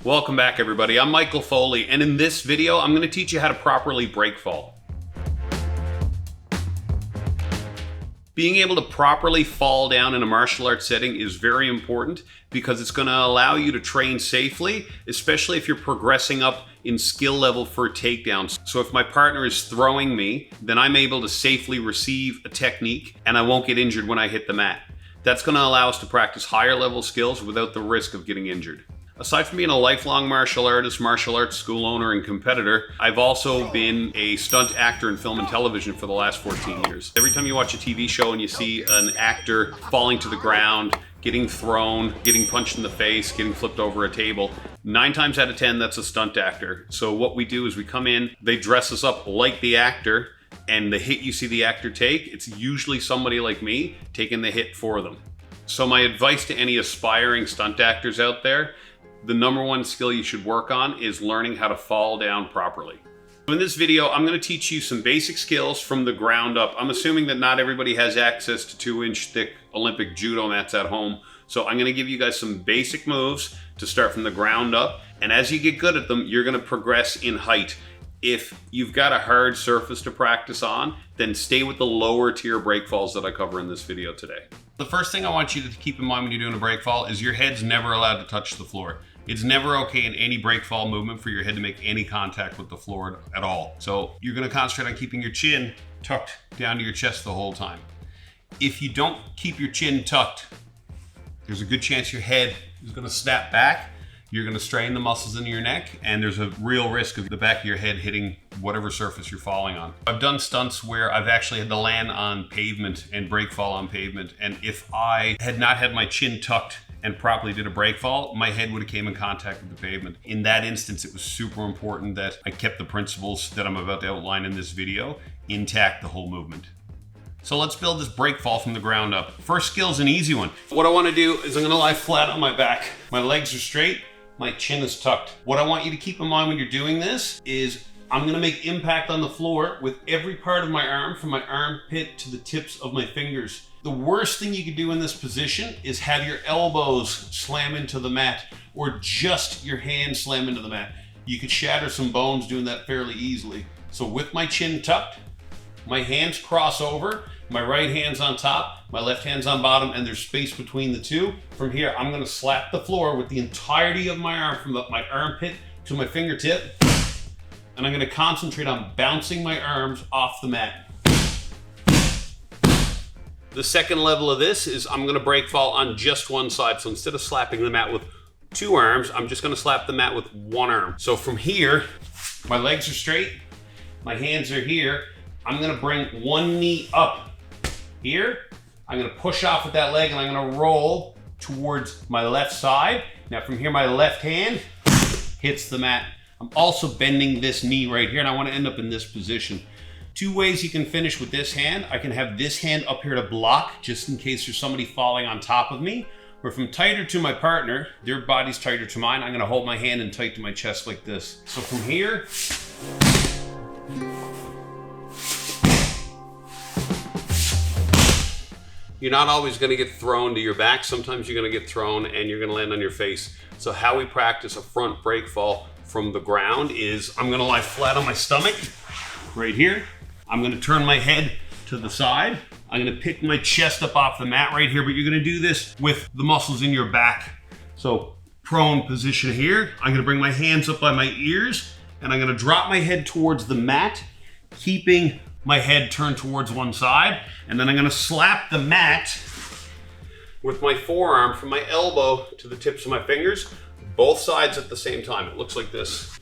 Welcome back, everybody. I'm Michael Foley, and in this video, I'm going to teach you how to properly break fall. Being able to properly fall down in a martial arts setting is very important because it's going to allow you to train safely, especially if you're progressing up in skill level for takedowns. So if my partner is throwing me, then I'm able to safely receive a technique and I won't get injured when I hit the mat. That's going to allow us to practice higher level skills without the risk of getting injured. Aside from being a lifelong martial artist, martial arts school owner, and competitor, I've also been a stunt actor in film and television for the last 14 years. Every time you watch a TV show and you see an actor falling to the ground, getting thrown, getting punched in the face, getting flipped over a table, 9 times out of 10, that's a stunt actor. So what we do is we come in, they dress us up like the actor, and the hit you see the actor take, it's usually somebody like me taking the hit for them. So my advice to any aspiring stunt actors out there, the number one skill you should work on is learning how to fall down properly. In this video, I'm going to teach you some basic skills from the ground up. I'm assuming that not everybody has access to 2-inch thick Olympic judo mats at home. So I'm going to give you guys some basic moves to start from the ground up. And as you get good at them, you're going to progress in height. If you've got a hard surface to practice on, then stay with the lower tier break falls that I cover in this video today. The first thing I want you to keep in mind when you're doing a break fall is your head's never allowed to touch the floor. It's never okay in any break fall movement for your head to make any contact with the floor at all. So you're going to concentrate on keeping your chin tucked down to your chest the whole time. If you don't keep your chin tucked, there's a good chance your head is going to snap back. You're going to strain the muscles in your neck, and there's a real risk of the back of your head hitting whatever surface you're falling on. I've done stunts where I've actually had to land on pavement and break fall on pavement, and if I had not had my chin tucked and properly did a break fall, my head would have came in contact with the pavement. In that instance, it was super important that I kept the principles that I'm about to outline in this video intact the whole movement. So let's build this break fall from the ground up. First skill is an easy one. What I want to do is I'm going to lie flat on my back. My legs are straight, my chin is tucked. What I want you to keep in mind when you're doing this is I'm going to make impact on the floor with every part of my arm, from my armpit to the tips of my fingers. The worst thing you could do in this position is have your elbows slam into the mat or just your hands slam into the mat. You could shatter some bones doing that fairly easily. So with my chin tucked, my hands cross over, my right hand's on top, my left hand's on bottom, and there's space between the two. From here, I'm gonna slap the floor with the entirety of my arm from my armpit to my fingertip, and I'm gonna concentrate on bouncing my arms off the mat. The second level of this is I'm going to break fall on just one side. So instead of slapping the mat with 2 arms, I'm just going to slap the mat with 1 arm. So from here, my legs are straight, my hands are here. I'm going to bring one knee up here. I'm going to push off with that leg and I'm going to roll towards my left side. Now from here, my left hand hits the mat. I'm also bending this knee right here and I want to end up in this position. 2 ways you can finish with this hand. I can have this hand up here to block just in case there's somebody falling on top of me. Or if I'm tighter to my partner, their body's tighter to mine, I'm gonna hold my hand in tight to my chest like this. So from here, you're not always gonna get thrown to your back. Sometimes you're gonna get thrown and you're gonna land on your face. So how we practice a front break fall from the ground is I'm gonna lie flat on my stomach right here. I'm gonna turn my head to the side. I'm gonna pick my chest up off the mat right here, but you're gonna do this with the muscles in your back. So prone position here. I'm gonna bring my hands up by my ears and I'm gonna drop my head towards the mat, keeping my head turned towards one side. And then I'm gonna slap the mat with my forearm from my elbow to the tips of my fingers, both sides at the same time. It looks like this.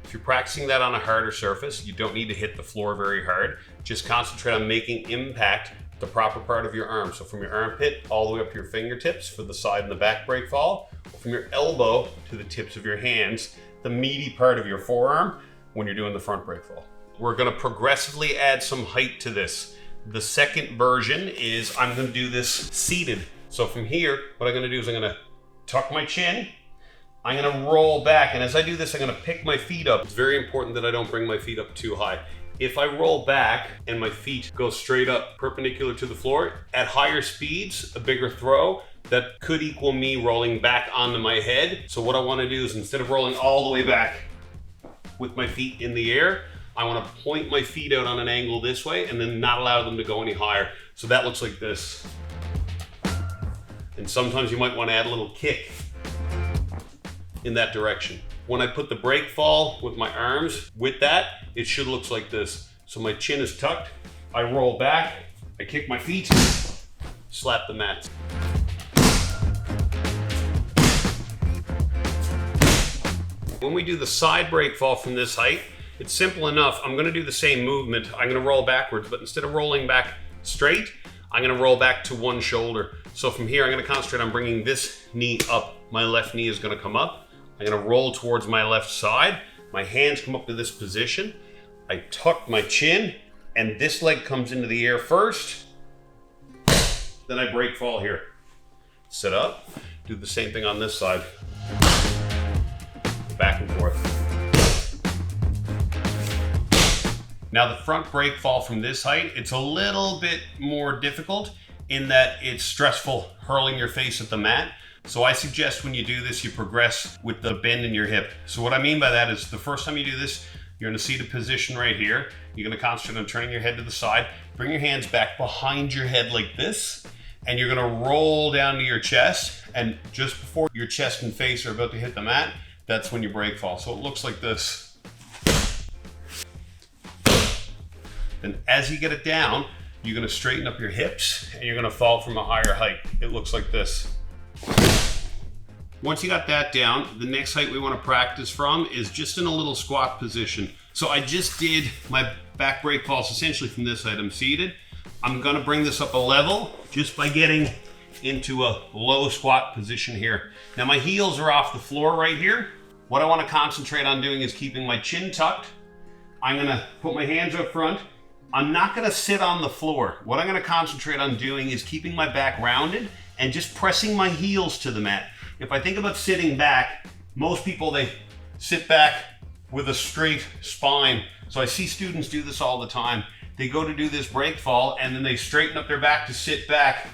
If you're practicing that on a harder surface, you don't need to hit the floor very hard. Just concentrate on making impact the proper part of your arm. So from your armpit all the way up to your fingertips for the side and the back break fall, or from your elbow to the tips of your hands, the meaty part of your forearm when you're doing the front break fall. We're gonna progressively add some height to this. The second version is I'm gonna do this seated. So from here, what I'm gonna do is I'm gonna tuck my chin, I'm gonna roll back, and as I do this, I'm gonna pick my feet up. It's very important that I don't bring my feet up too high. If I roll back and my feet go straight up perpendicular to the floor, at higher speeds, a bigger throw, that could equal me rolling back onto my head. So what I want to do is, instead of rolling all the way back with my feet in the air, I want to point my feet out on an angle this way and then not allow them to go any higher. So that looks like this. And sometimes you might want to add a little kick in that direction. When I put the break fall with my arms with that, it should look like this. So my chin is tucked, I roll back, I kick my feet, slap the mat. When we do the side break fall from this height, it's simple enough. I'm gonna do the same movement. I'm gonna roll backwards, but instead of rolling back straight, I'm gonna roll back to one shoulder. So from here, I'm gonna concentrate on bringing this knee up. My left knee is gonna come up. I'm gonna roll towards my left side. My hands come up to this position. I tuck my chin, and this leg comes into the air first. Then I break fall here. Sit up, do the same thing on this side. Back and forth. Now the front break fall from this height, it's a little bit more difficult in that it's stressful hurling your face at the mat. So I suggest when you do this, you progress with the bend in your hip. So what I mean by that is the first time you do this, you're gonna see the position right here. You're gonna concentrate on turning your head to the side, bring your hands back behind your head like this, and you're gonna roll down to your chest, and just before your chest and face are about to hit the mat, that's when you break fall. So it looks like this. And as you get it down, you're gonna straighten up your hips and you're gonna fall from a higher height. It looks like this. Once you got that down, the next height we wanna practice from is just in a little squat position. So I just did my back break falls essentially from this height. I'm seated. I'm gonna bring this up a level just by getting into a low squat position here. Now my heels are off the floor right here. What I want to concentrate on doing is keeping my chin tucked. I'm gonna put my hands up front. I'm not gonna sit on the floor. What I'm gonna concentrate on doing is keeping my back rounded and just pressing my heels to the mat. If I think about sitting back, most people, they sit back with a straight spine. So I see students do this all the time. They go to do this break fall and then they straighten up their back to sit back,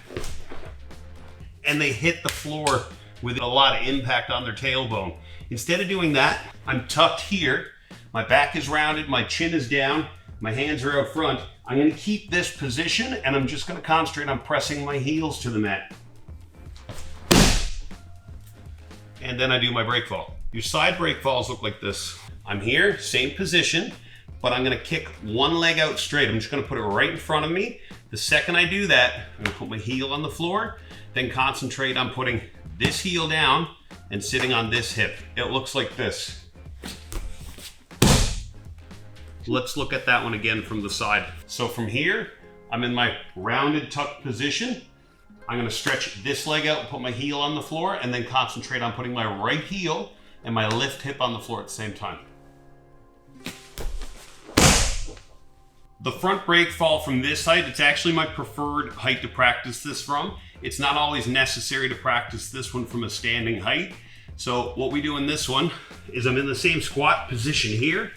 and they hit the floor with a lot of impact on their tailbone. Instead of doing that, I'm tucked here, my back is rounded, my chin is down, my hands are out front. I'm gonna keep this position and I'm just gonna concentrate on pressing my heels to the mat. And then I do my break fall. Your side break falls look like this. I'm here, same position, but I'm gonna kick one leg out straight. I'm just gonna put it right in front of me. The second I do that, I'm gonna put my heel on the floor, then concentrate on putting this heel down and sitting on this hip. It looks like this. Let's look at that one again from the side. So from here, I'm in my rounded tucked position. I'm gonna stretch this leg out and put my heel on the floor and then concentrate on putting my right heel and my left hip on the floor at the same time. The front break fall from this height, it's actually my preferred height to practice this from. It's not always necessary to practice this one from a standing height. So what we do in this one is I'm in the same squat position here,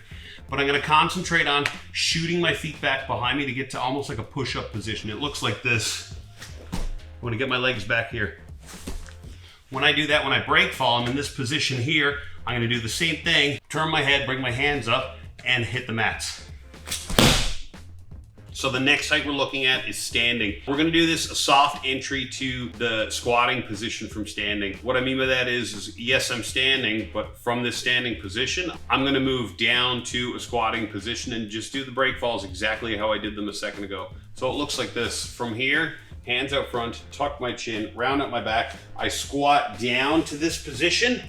but I'm gonna concentrate on shooting my feet back behind me to get to almost like a push-up position. It looks like this. I'm gonna get my legs back here. When I do that, when I break fall, I'm in this position here. I'm gonna do the same thing, turn my head, bring my hands up, and hit the mats. So the next height we're looking at is standing. We're gonna do this a soft entry to the squatting position from standing. What I mean by that is yes, I'm standing, but from this standing position, I'm gonna move down to a squatting position and just do the break falls exactly how I did them a second ago. So it looks like this. From here, hands out front, tuck my chin, round up my back. I squat down to this position,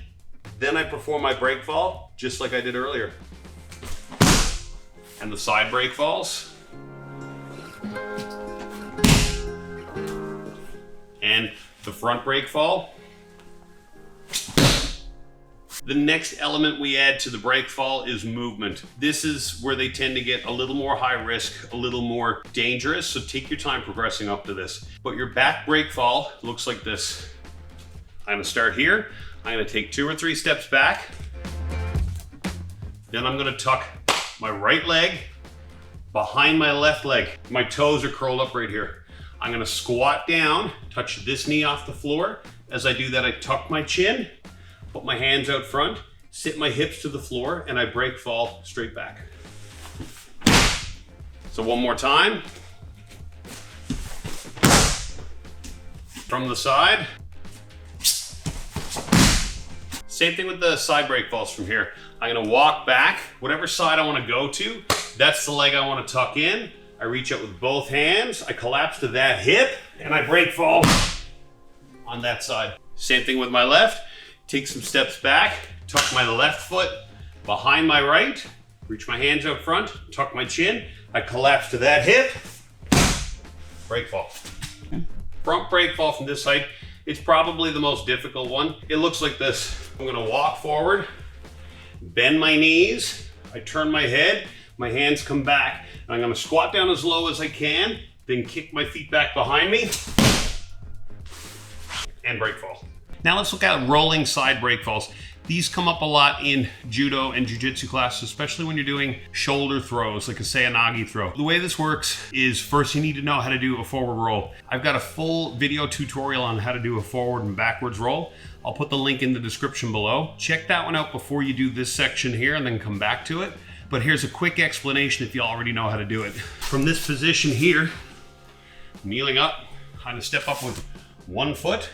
then I perform my break fall, just like I did earlier. And the side break falls. And the front break fall. The next element we add to the break fall is movement. This is where they tend to get a little more high risk, a little more dangerous, so take your time progressing up to this. But your back break fall looks like this. I'm gonna start here. I'm gonna take 2 or 3 steps back. Then I'm gonna tuck my right leg behind my left leg. My toes are curled up right here. I'm gonna squat down, touch this knee off the floor. As I do that, I tuck my chin, put my hands out front, sit my hips to the floor, and I break fall straight back. So one more time. From the side. Same thing with the side break falls from here. I'm gonna walk back, whatever side I wanna go to, that's the leg I wanna tuck in. I reach up with both hands, I collapse to that hip, and I break fall on that side. Same thing with my left. Take some steps back, tuck my left foot behind my right, reach my hands out front, tuck my chin, I collapse to that hip, break fall. Front break fall from this height, it's probably the most difficult one. It looks like this. I'm gonna walk forward, bend my knees, I turn my head, my hands come back, and I'm gonna squat down as low as I can, then kick my feet back behind me, and break fall. Now let's look at rolling side break falls. These come up a lot in judo and jiu-jitsu classes, especially when you're doing shoulder throws, like a seoinage throw. The way this works is first you need to know how to do a forward roll. I've got a full video tutorial on how to do a forward and backwards roll. I'll put the link in the description below. Check that one out before you do this section here and then come back to it. But here's a quick explanation if you already know how to do it. From this position here, kneeling up, kind of step up with one foot.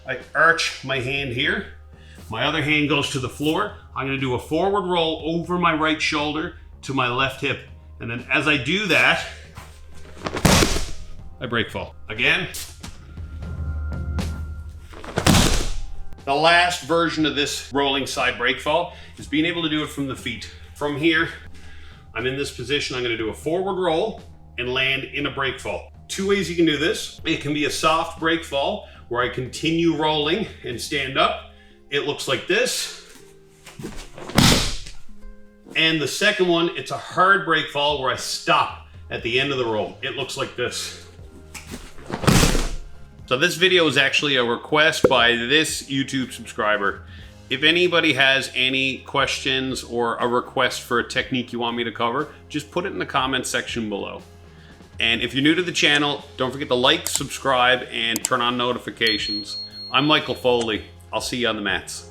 I arch my hand here. My other hand goes to the floor. I'm gonna do a forward roll over my right shoulder to my left hip. And then as I do that, I break fall. Again. The last version of this rolling side break fall is being able to do it from the feet. From here, I'm in this position. I'm gonna do a forward roll and land in a break fall. Two ways you can do this. It can be a soft break fall where I continue rolling and stand up. It looks like this. And the second one, it's a hard break fall where I stop at the end of the roll. It looks like this. So this video is actually a request by this YouTube subscriber. If anybody has any questions or a request for a technique you want me to cover, just put it in the comments section below. And if you're new to the channel, don't forget to like, subscribe, and turn on notifications. I'm Michael Foley. I'll see you on the mats.